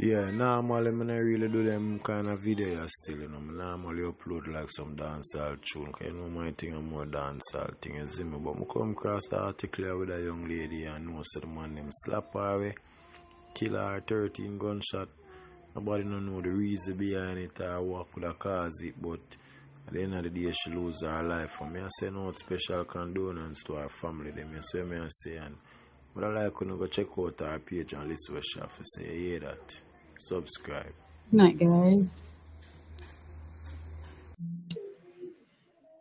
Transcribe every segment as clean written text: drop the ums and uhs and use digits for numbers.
Yeah, normally I don't really do them kind of videos still, you know. I normally upload like some dancehall tune, 'cause you know my thing is more dancehall thing, you see me. But I come across the article here with a young lady and know so the man them slap her away, kill her 13 gunshot. Nobody don't know the reason behind it or what could have caused it, but at the end of the day she lose her life. For me I say no special condolence to her family, them you see me I say, and but I like when you go check out our page and listen what she have to say. You hear that? Subscribe. Night, guys.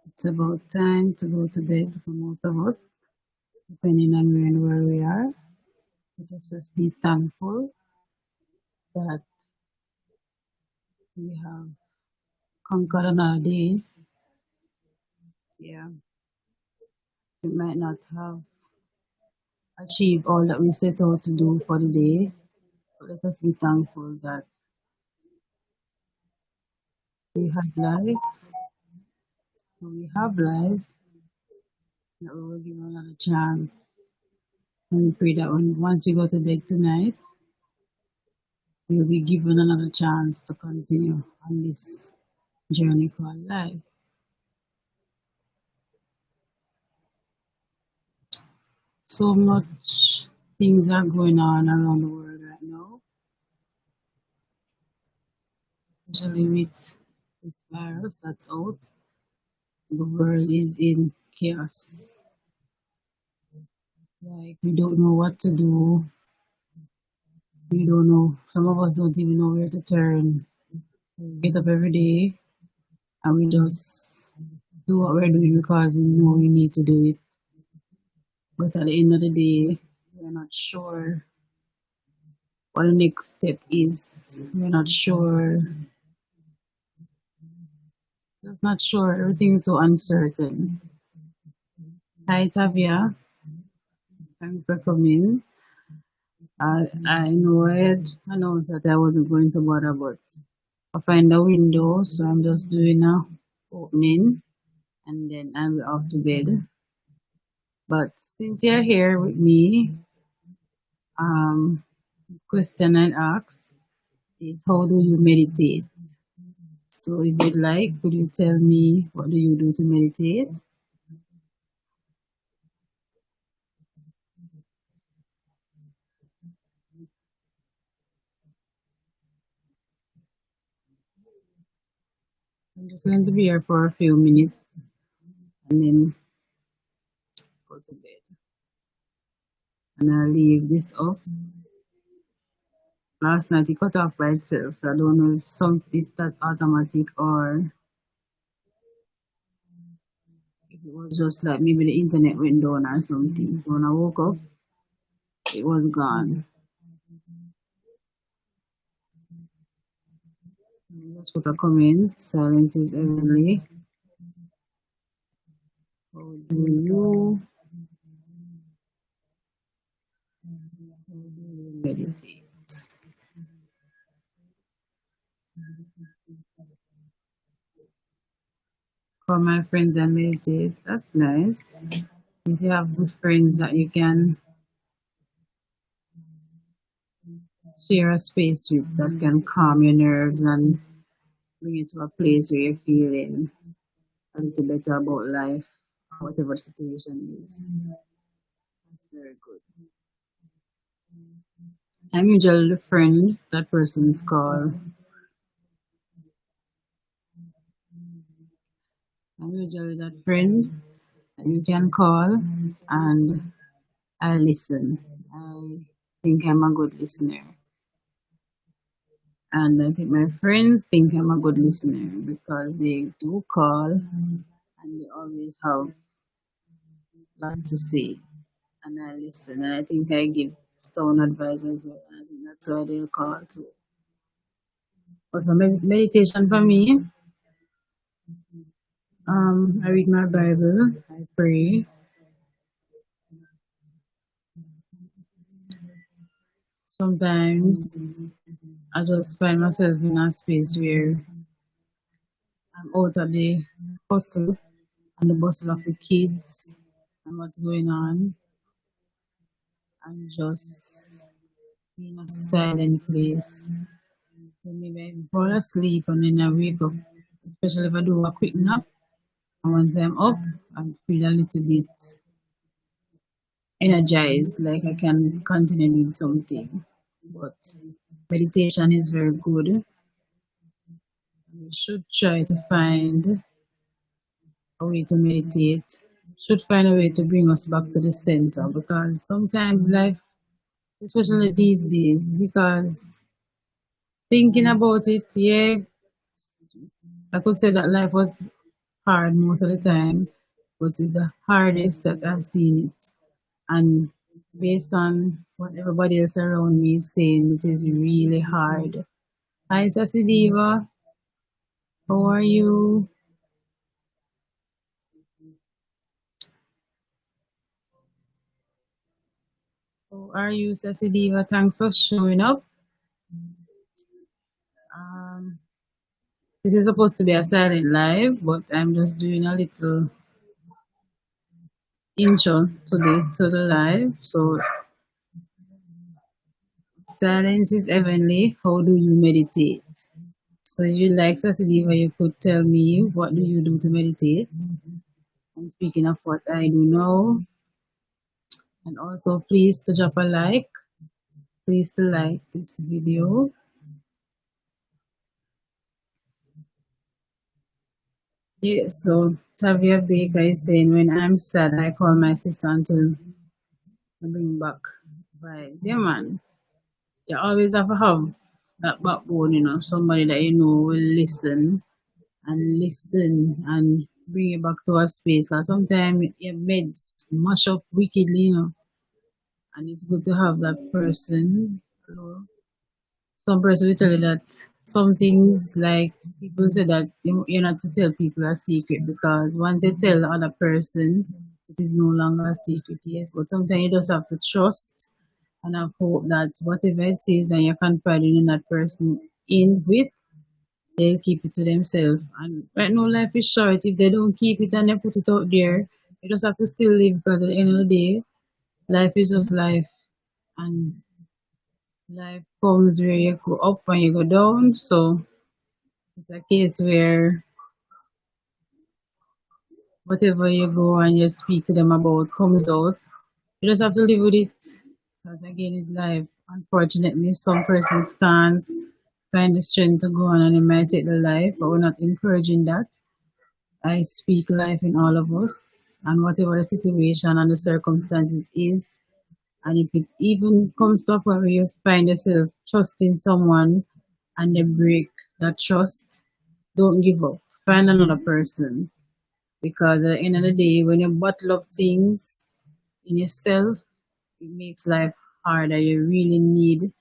It's about time to go to bed for most of us, depending on when and where we are. Let us just be thankful that we have conquered another day. Yeah, we might not have achieved all that we set out to do for the day, but let us be thankful that we had life, we have life, that we will give another chance. And we pray that once we go to bed tonight, we will be given another chance to continue on this journey called life. So much things are going on around the world right now, especially with this virus that's out. The world is in chaos. Like we don't know what to do. We don't know. Some of us don't even know where to turn. We get up every day and we just do what we're doing because we know we need to do it. But at the end of the day, we're not sure what the next step is. We're not sure. Just not sure. Everything is so uncertain. Hi, Tavia. Thanks for coming. I know I had announced that I wasn't going to bother, but I find a window, so I'm just doing a opening and then I'll be off to bed. But since you're here with me, um, question I ask is how do you meditate? So if you'd like, could you tell me what do you do to meditate? I'm just going to be here for a few minutes and then go to bed. And I'll leave this up. Last night it cut off by itself, so I don't know if that's automatic or if it was just like maybe the internet went down or something. So when I woke up, it was gone. Just put a comment. Silence is early. How do you meditate? For my friends and meditate. That's nice. If you have good friends that you can share a space with that can calm your nerves and bring you to a place where you're feeling a little better about life, whatever situation is. That's very good. I'm usually the friend that person's call. I'm usually that friend that you can call and I listen. I think I'm a good listener. And I think my friends think I'm a good listener because they do call and they always have a lot to say. And I listen. And I think I give sound advice as well. And I think that's why they'll call too. But for meditation for me, I read my Bible, I pray. Sometimes I just find myself in a space where I'm out of the hustle and the bustle of the kids and what's going on, and just be in a silent place. So maybe I fall asleep and then I wake up, especially if I do a quick nap. And once I'm up, I feel a little bit energized, like I can continue doing something. But meditation is very good. We should try to find a way to meditate. Should find a way to bring us back to the center because sometimes life, especially these days, because thinking about it, yeah, I could say that life was hard most of the time, but it's the hardest that I've seen it. And based on what everybody else around me is saying, it is really hard. Hi, Sassy Diva. How are you? How are you, Sassy Diva? Thanks for showing up. Um, this is supposed to be a silent live, but I'm just doing a little intro to the live. So, silence is heavenly. How do you meditate? So, you like Sassy Diva, you could tell me what do you do to meditate? And speaking of what I do now, and also please to drop a like, please to like this video. Yeah, so Tavia Baker is saying, when I'm sad, I call my sister until I bring back vibes. Yeah, man. You always have to have that backbone, somebody that you know will listen and bring you back to a space. Because sometimes your meds mash up wickedly, and it's good to have that person. Some person will tell you that some things, like people say that you're not to tell people a secret because once you tell the other person, it is no longer a secret, yes. But sometimes you just have to trust and have hope that whatever it is and you're confiding in that person in with, they'll keep it to themselves. And right now, life is short. If they don't keep it and they put it out there, you just have to still live because at the end of the day, life is just life. And life comes where you go up and you go down. So it's a case where whatever you go and you speak to them about comes out. You just have to live with it. Because again, it's life. Unfortunately, some persons can't find the strength to go on and they might take their life, but we're not encouraging that. I speak life in all of us, and whatever the situation and the circumstances is, and if it even comes to a point where you find yourself trusting someone and they break that trust, don't give up. Find another person. Because at the end of the day, when you bottle up things in yourself, it makes life harder. You really need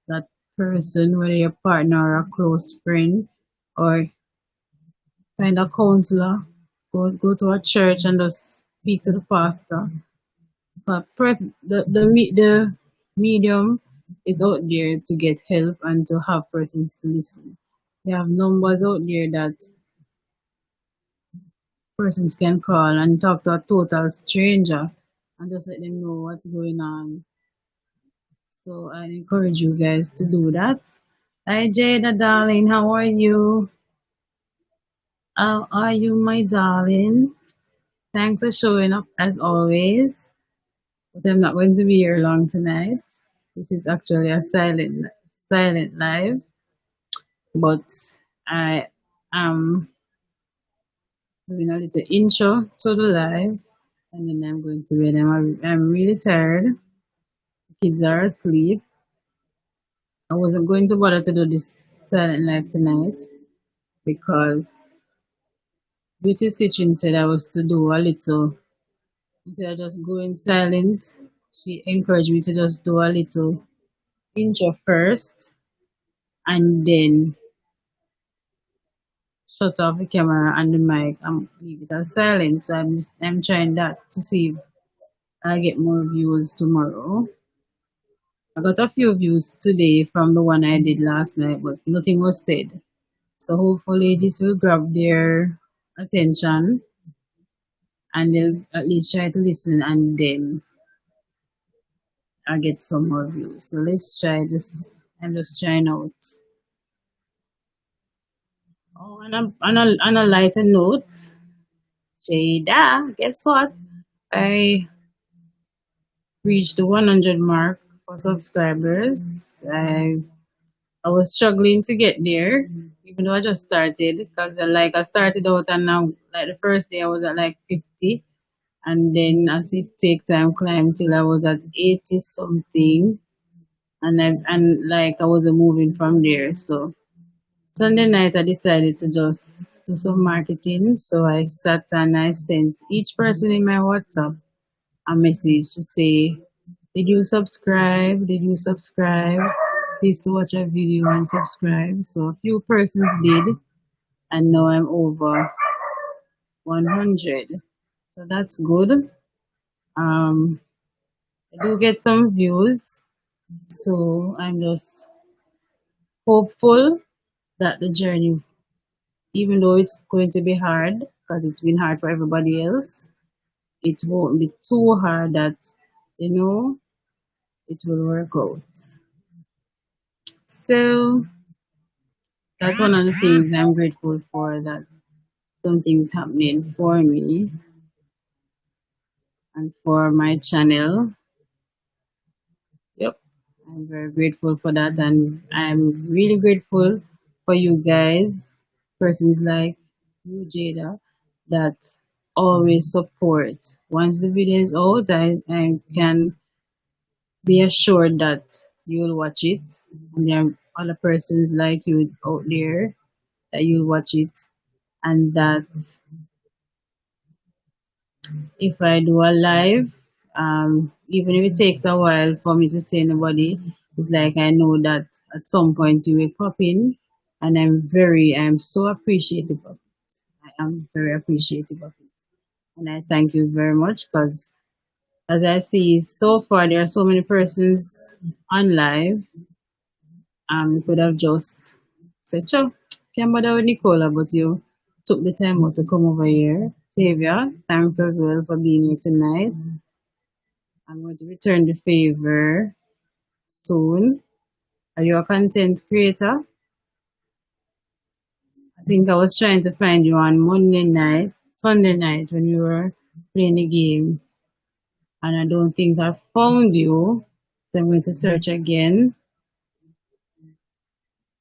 that person, whether your partner or a close friend, or find a counselor, go to a church and just speak to the pastor. But the medium is out there to get help and to have persons to listen. They have numbers out there that persons can call and talk to a total stranger and just let them know what's going on. So I encourage you guys to do that. Hi Jada darling, how are you? How are you, my darling? Thanks for showing up as always. But I'm not going to be here long tonight. This is actually a silent live, but I am doing a little intro to the live and then I'm going to bed. I'm really tired. The kids are asleep. I wasn't going to bother to do this silent live tonight because Beauty Citrin said I was to do a little, instead of just going silent, she encouraged me to just do a little intro first and then shut off the camera and the mic and leave it as silent. So I'm trying that to see if I get more views tomorrow. I got a few views today from the one I did last night, but nothing was said. So hopefully this will grab their attention and they'll at least try to listen and then I get some more views. So let's try this. I'm just trying out. Oh, on a lighter note, Jada, guess what? I reached the 100 mark for subscribers. I was struggling to get there, even though I just started, because I started out and now like the first day I was at like 50, and then as it take time climb till I was at 80 something, and I wasn't moving from there. So Sunday night I decided to just do some marketing. So I sat and I sent each person in my WhatsApp a message to say, did you subscribe? Did you subscribe? Please to watch a video and subscribe. So a few persons did, and now I'm over 100. So that's good. Um, I do get some views, so I'm just hopeful that the journey, even though it's going to be hard, because it's been hard for everybody else, it won't be too hard that, you know, it will work out. So that's one of the things I'm grateful for, that something's happening for me and for my channel. Yep, I'm very grateful for that, and I'm really grateful for you guys, persons like you, Jada, that always support. Once the video is out, I can be assured that you'll watch it, and there are other persons like you out there that you'll watch it, and that if I do a live, even if it takes a while for me to say nobody, it's like I know that at some point you will pop in, and I'm so appreciative of it. I am very appreciative of it. And I thank you very much, because as I see so far, there are so many persons on live. You could have just said, sure, can't bother with Nicola, but you took the time out to come over here. Tavia, thanks as well for being here tonight. I'm going to return the favor soon. Are you a content creator? I think I was trying to find you on Monday night, Sunday night when you were playing the game, and I don't think I found you. So I'm going to search again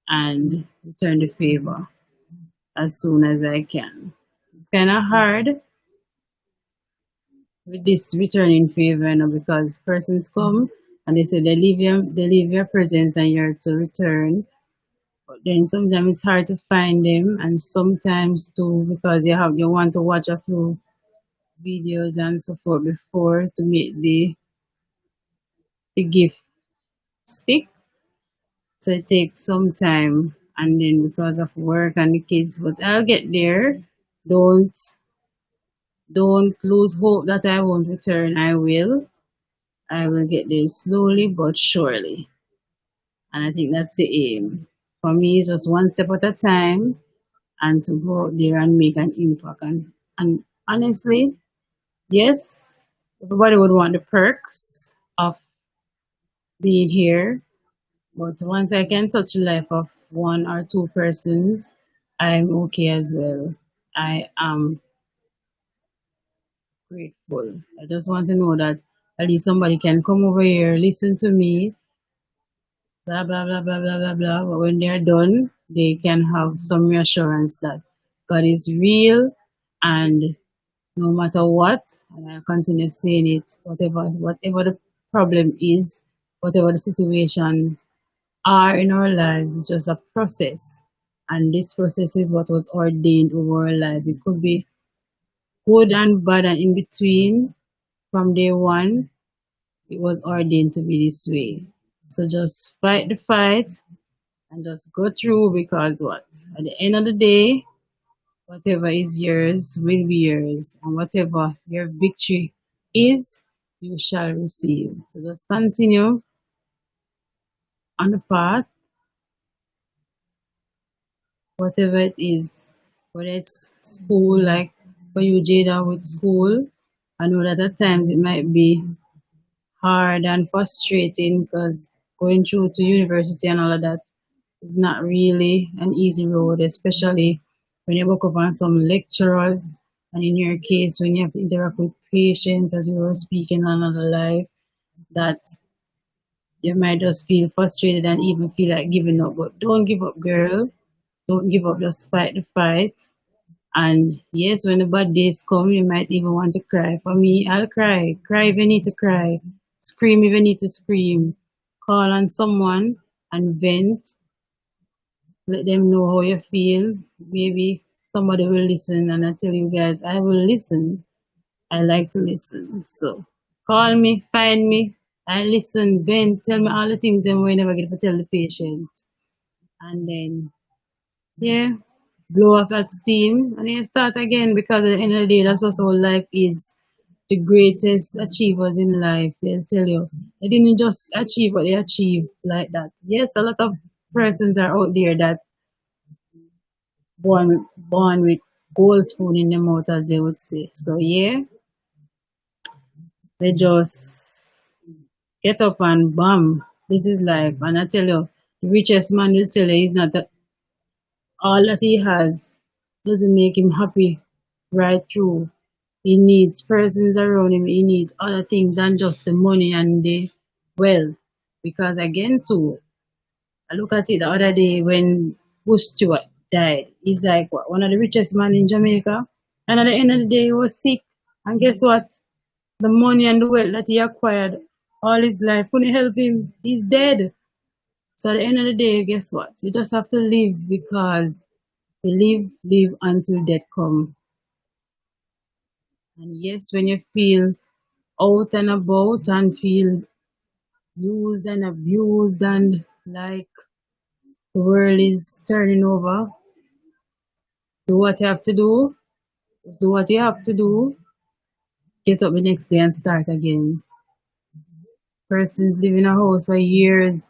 and return the favor as soon as I can. It's kind of hard with this returning favor, because persons come and they say they leave your present and you're to return. But then sometimes it's hard to find them, and sometimes too because you want to watch a few videos and so forth before to make the gift stick. So it takes some time, and then because of work and the kids, but I'll get there. Don't don't lose hope that I won't return. I will. I will get there slowly but surely. And I think that's the aim. For me, it's just one step at a time, and to go out there and make an impact. And honestly, yes, everybody would want the perks of being here. But once I can touch the life of one or two persons, I'm okay as well. I am grateful. I just want to know that at least somebody can come over here, listen to me, blah blah blah blah blah blah blah. But when they're done, they can have some reassurance that God is real, and no matter what, and I continue saying it, whatever the problem is, whatever the situations are in our lives, it's just a process. And this process is what was ordained over our life. It could be good and bad and in between. From day one, it was ordained to be this way. So just fight the fight and just go through, because what? At the end of the day, whatever is yours will be yours, and whatever your victory is, you shall receive. So just continue on the path, whatever it is, whether it's school, like for you, Jada, with school. I know that at times it might be hard and frustrating because going through to university and all of that is not really an easy road, especially when you work up on some lecturers, and in your case, when you have to interact with patients as you were speaking on another life, that you might just feel frustrated and even feel like giving up. But don't give up, girl. Don't give up. Just fight the fight. And yes, when the bad days come, you might even want to cry. For me, I'll cry. Cry if you need to cry. Scream if you need to scream. Call on someone and vent. Let them know how you feel. Maybe somebody will listen. And I tell you guys, I will listen. I like to listen. So call me, find me. I listen, vent, tell me all the things and we never get to tell the patient. And then, yeah, blow off that steam and then start again, because at the end of the day, that's what all life is. The greatest achievers in life, they'll tell you, they didn't just achieve what they achieved like that. Yes, a lot of persons are out there that born with gold spoon in their mouth, as they would say. So yeah, they just get up and bam, this is life. And I tell you, the richest man will tell you he's not that all that he has doesn't make him happy right through. He needs persons around him, he needs other things than just the money and the wealth. Because again too, I look at it the other day when Bush Stewart died. He's like what, one of the richest men in Jamaica. And at the end of the day he was sick. And guess what? The money and the wealth that he acquired all his life couldn't help him. He's dead. So at the end of the day, guess what? You just have to live, because you live until death come. And yes, when you feel out and about and feel used and abused and like the world is turning over, do what you have to do. Just do what you have to do. Get up the next day and start again. Persons live in a house for years,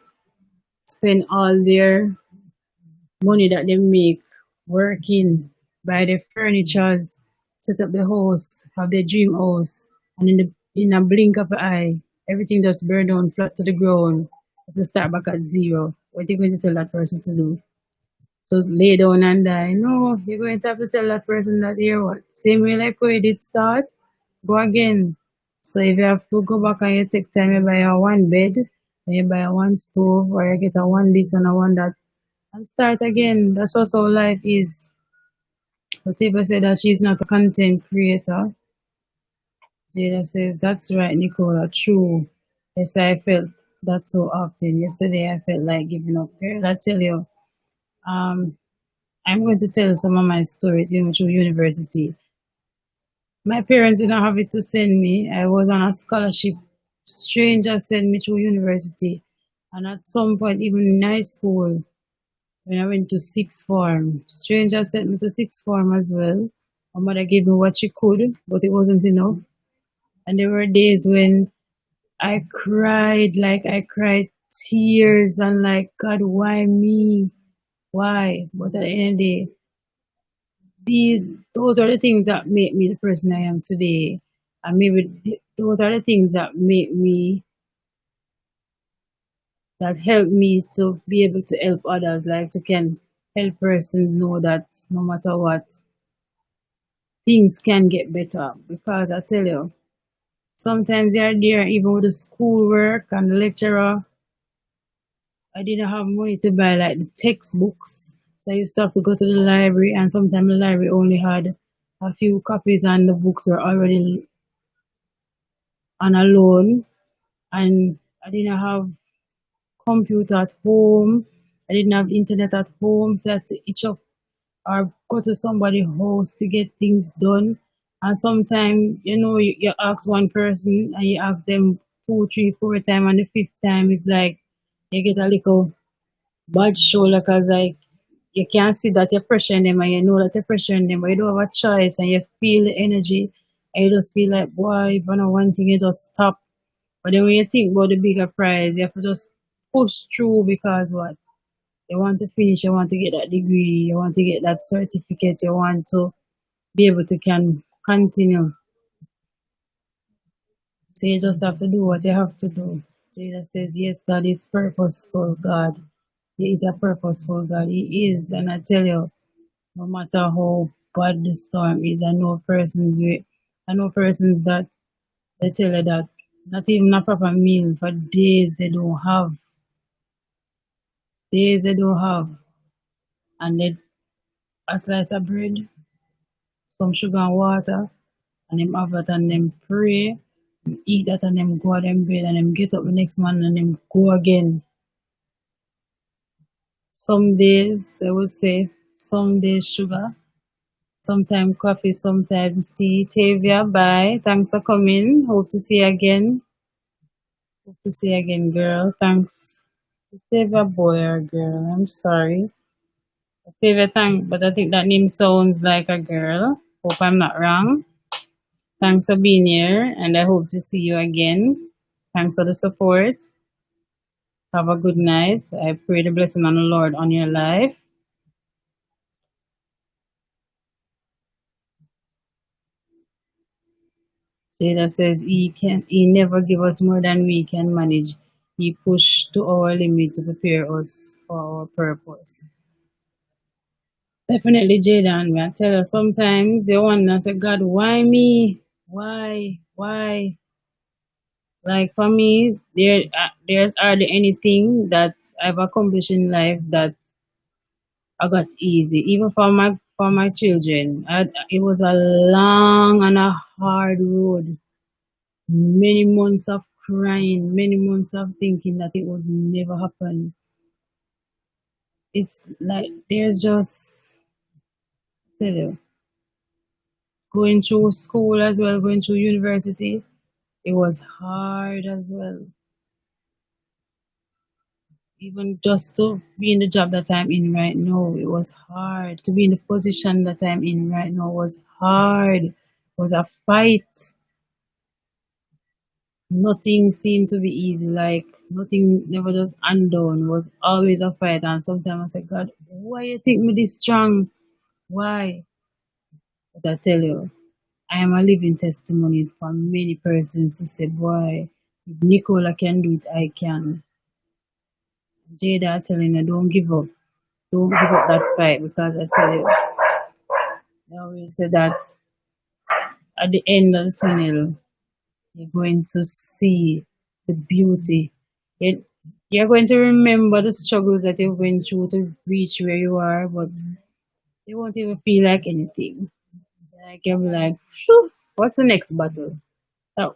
spend all their money that they make working, buy the furnitures, set up the house, have their dream house, and in a blink of an eye, everything just burn down flat to the ground. Have to start back at zero. What are you going to tell that person to do? So lay down and die? No, you're going to have to tell that person that here what? Same way like where you did start, go again. So if you have to go back and you take time, you buy a one bed, and you buy a one stove, or you get a one this and a one that, and start again. That's also how life is. But people say that she's not a content creator. Jada says, that's right, Nicola, true. Yes, I felt that so often. Yesterday, I felt like giving up. Girl, I tell you, um, I'm going to tell some of my stories, through university. My parents didn't have it to send me. I was on a scholarship. Strangers sent me through university. And at some point, even in high school, when I went to sixth form, stranger sent me to sixth form as well. My mother gave me what she could, but it wasn't enough. And there were days when I cried, like I cried tears and like, God, why me? Why? But at the end of the day, those are the things that make me the person I am today. And maybe those are the things that that help me to be able to help others, like to can help persons know that no matter what, things can get better. Because I tell you, sometimes you're there even with the schoolwork and the lecturer. I didn't have money to buy like the textbooks. So I used to have to go to the library, and sometimes the library only had a few copies and the books were already on a loan. And I didn't have computer at home. I didn't have internet at home, so I had to itch up or go to somebody's house to get things done. And sometimes, you ask one person and you ask them two, three, four times, and the fifth time it's like you get a little bad shoulder, because like you can't see that you're pressuring them and you know that you're pressuring them, but you don't have a choice and you feel the energy and you just feel like, boy, if I know one thing, you just stop. But then when you think about the bigger prize, you have to just push through, because what? You want to finish, you want to get that degree, you want to get that certificate, you want to be able to can continue. So you just have to do what you have to do. Jesus says, yes, God is purposeful, God. He is a purposeful God. He is. And I tell you, no matter how bad the storm is, I know persons that they tell you that not even a proper meal for days they don't have. Days they don't have. And they a slice of bread, some sugar and water, and them have that and them pray, eat that and them go to them bed and them get up the next morning and them go again. Some days I would say some days sugar, sometimes coffee, sometimes tea. Tavia, bye. Thanks for coming. Hope to see you again. Hope to see you again, girl. Thanks. Is Tavia boy or girl? I'm sorry. Tavia, thank, but I think that name sounds like a girl. Hope I'm not wrong. Thanks for being here, and I hope to see you again. Thanks for the support. Have a good night. I pray the blessing of the Lord on your life. Jada says he never give us more than we can manage. He push to our limit to prepare us for our purpose. Definitely, Jada, and I tell you sometimes you wonder, say, God, why me? Why? Why? Like for me, there's hardly anything that I've accomplished in life that I got easy. Even for my children, it was a long and a hard road. Many months of crying, many months of thinking that it would never happen. It's like there's just tell you, going through school as well, going through university. It was hard as well. Even just to be in the job that I'm in right now, it was hard. To be in the position that I'm in right now was hard. It was a fight. Nothing seemed to be easy. Like nothing never just undone. It was always a fight. And sometimes I say, God, why you think me this strong? Why? But I tell you, I am a living testimony for many persons to say, boy, if Nicola can do it, I can. Jada, I telling you, don't give up. Don't give up that fight because I tell you, I always say that at the end of the tunnel, you're going to see the beauty. It, you're going to remember the struggles that you went through to reach where you are, but you won't even feel like anything. Like you'll be like, "Phew, what's the next battle?" So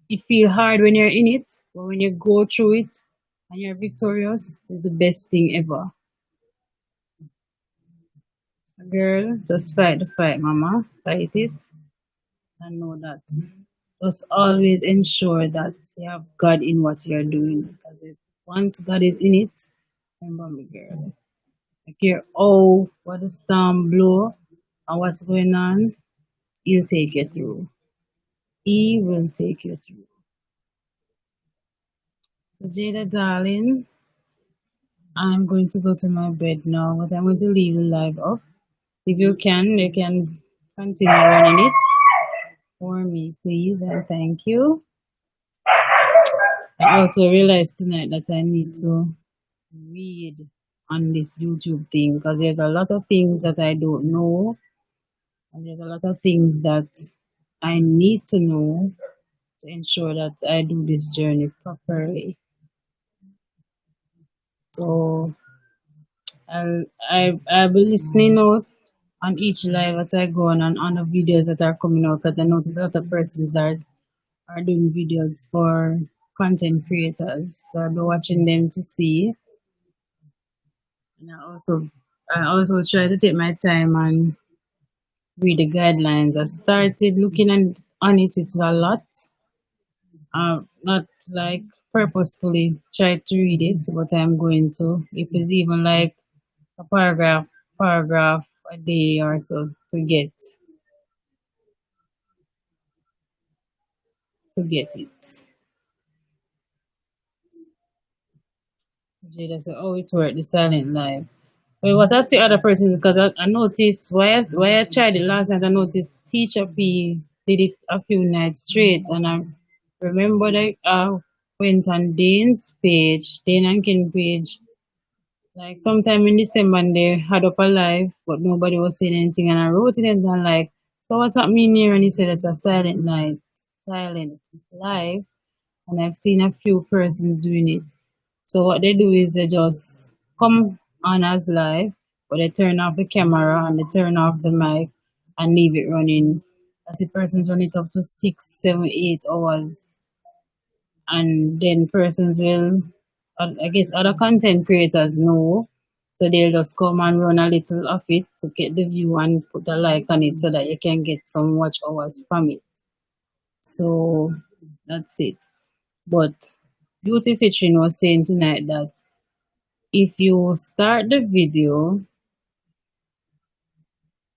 it feel hard when you're in it, but when you go through it and you're victorious, it's the best thing ever. So girl, just fight the fight, mama. Fight it and know that. Just always ensure that you have God in what you're doing. Because if once God is in it, remember me, girl. I care all what the storm blow and what's going on, He'll take you through. He will take you through. So Jada, darling, I'm going to go to my bed now, but I'm going to leave the live up. If you can continue running it for me, please, and thank you. I also realized tonight that I need to read on this YouTube thing because there's a lot of things that I don't know, and there's a lot of things that I need to know to ensure that I do this journey properly. So I'll be listening out on each live that I go on the videos that are coming out because I notice a lot of persons are doing videos for content creators. So I'll be watching them to see. And I also try to take my time and read the guidelines. I started looking on it, it's a lot. Not like purposefully try to read it, but I'm going to. If it's even like a paragraph a day or so to get it. Jada said, "Oh, it worked the silent live." Well, what I see other persons because I noticed why I tried it last night. I noticed Teacher P did it a few nights straight, and Remember that I went on Dane and Ken page like sometime in December and they had up a live, but nobody was saying anything. And I wrote it and I'm like, so what's happening here? And he said it's a silent live. And I've seen a few persons doing it. So what they do is they just come on as live, but they turn off the camera and they turn off the mic and leave it running. I see persons run it up to 6, 7, 8 hours, and then persons will, I guess other content creators know, so they'll just come and run a little of it to get the view and put a like on it so that you can get some watch hours from it. So that's it. But Beauty Citrin was saying tonight that if you start the video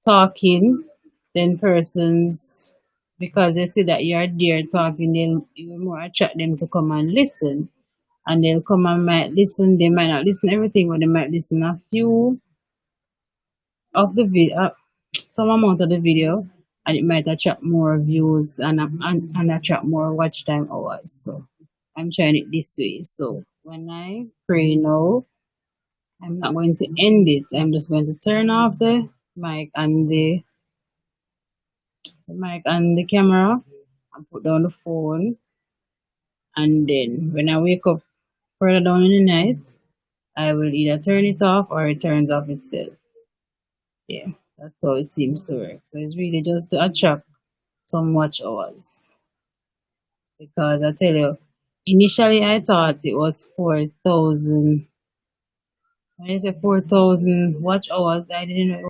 talking, then persons, because they see that you're there talking, then you will more attract them to come and listen. And they'll come and might listen. They might not listen everything, but they might listen a few of the video, some amount of the video, and it might attract more views and attract more watch time hours. So I'm trying it this way. So when I pray now, I'm not going to end it. I'm just going to turn off mic and the mic and the camera and put down the phone. And then when I wake up further down in the night, I will either turn it off or it turns off itself. Yeah, that's how it seems to work. So it's really just to attract some watch hours. Because I tell you, initially I thought it was 4,000. When I say 4,000 watch hours, I didn't know it